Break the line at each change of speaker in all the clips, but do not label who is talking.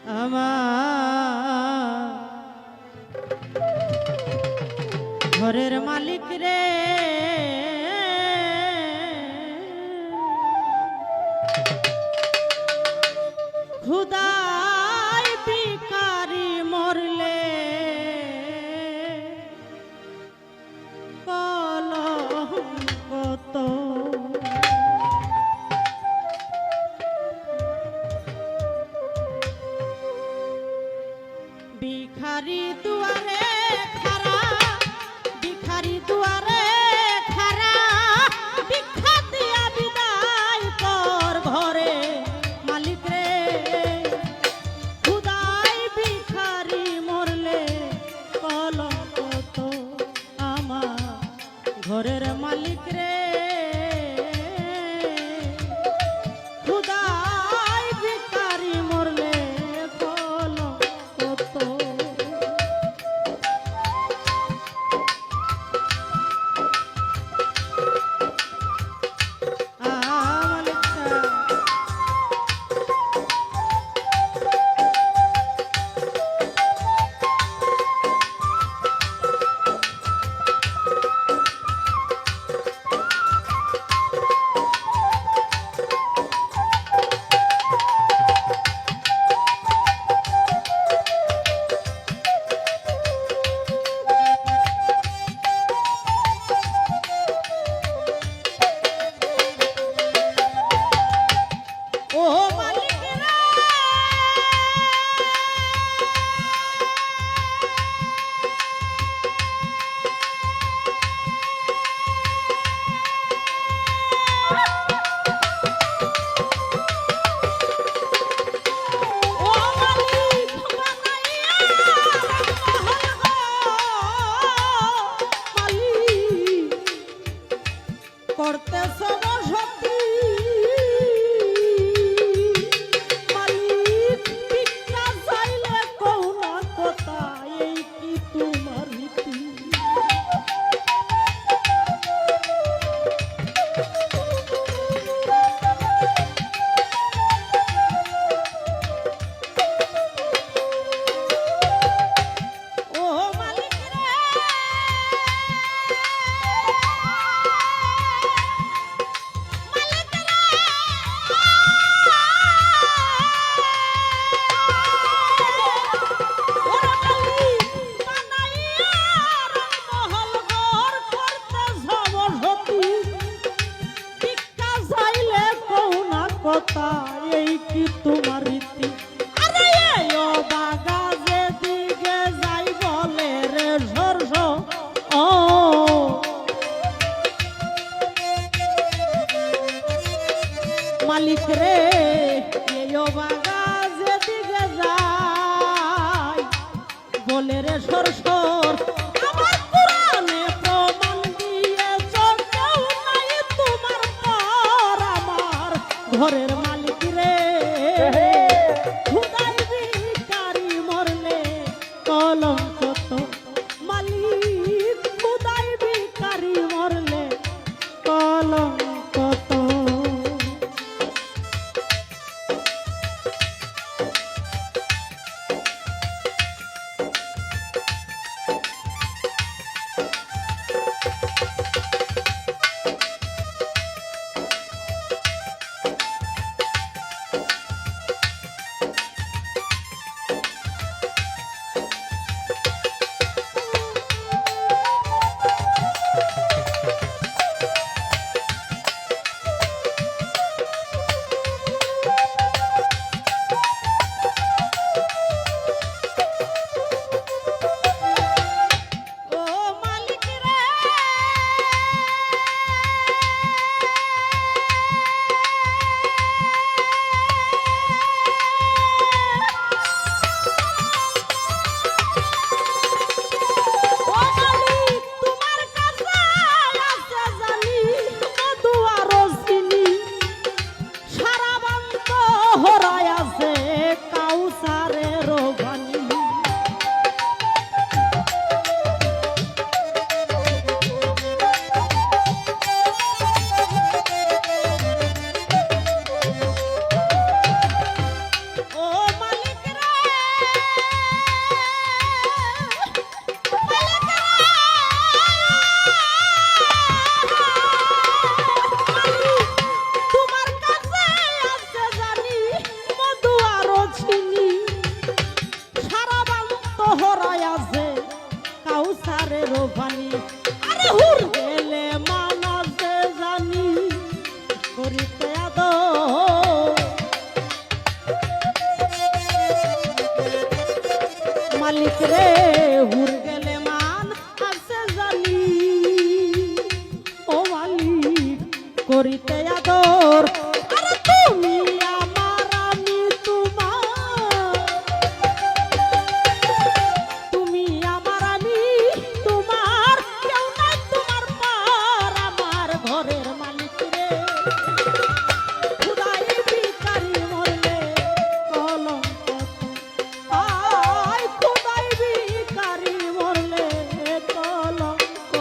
আমার ঘরের মালিক রে, খুদাই ভিখারি মরলে কলঙ্ক। ভিখারি দুয়ারে খারা, ভিখারি দুয়ারে খারা, ভিক্ষা দিয়া বিদায় কর ঘরে মালিক রে। খুদাই ভিখারি মরলে কলঙ্ক তো আমার ঘরের মালিক রে। খুদাই ভিখারি মরলে কলঙ্ক তো। মালিক রে হুর গেলে মান আছে জানি ও মালিক করিতে আদর আরে তুমি আমার আমি তোমার তুমি আমার আমি তোমার কেউ নাই তোমার পর আমার ঘরের মালিক রে খুদাই ভিখারি মরলে কলঙ্ক আয় খুদাই ভিখারি মরলে কলঙ্ক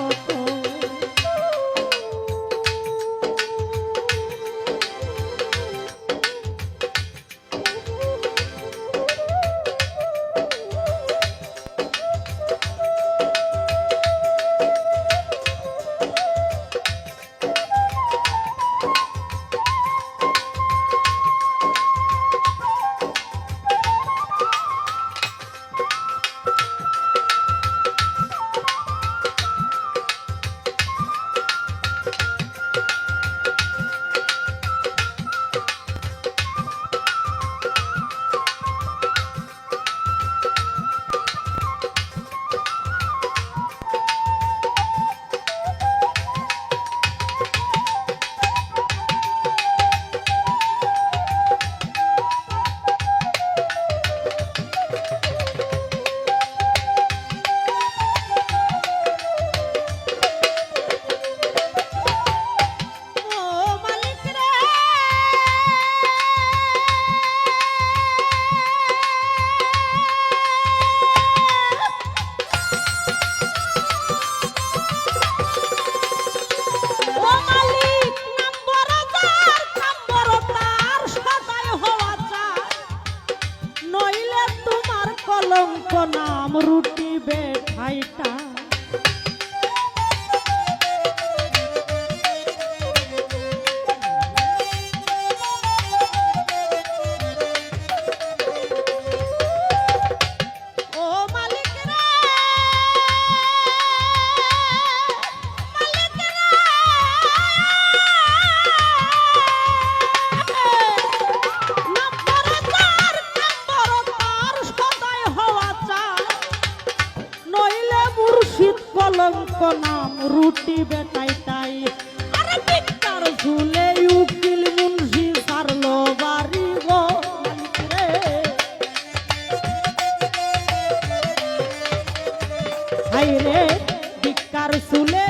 কলঙ্ক নাম রুটি বেঠাইটা ও মালিক রে মালিক রে কলঙ্ক নাম রুটি বেটাইটাই আরে বিকার ঝুলে উকিল মুন্সি সারলো বাড়ি গো মালিক রে হাই রে বিকার ঝুলে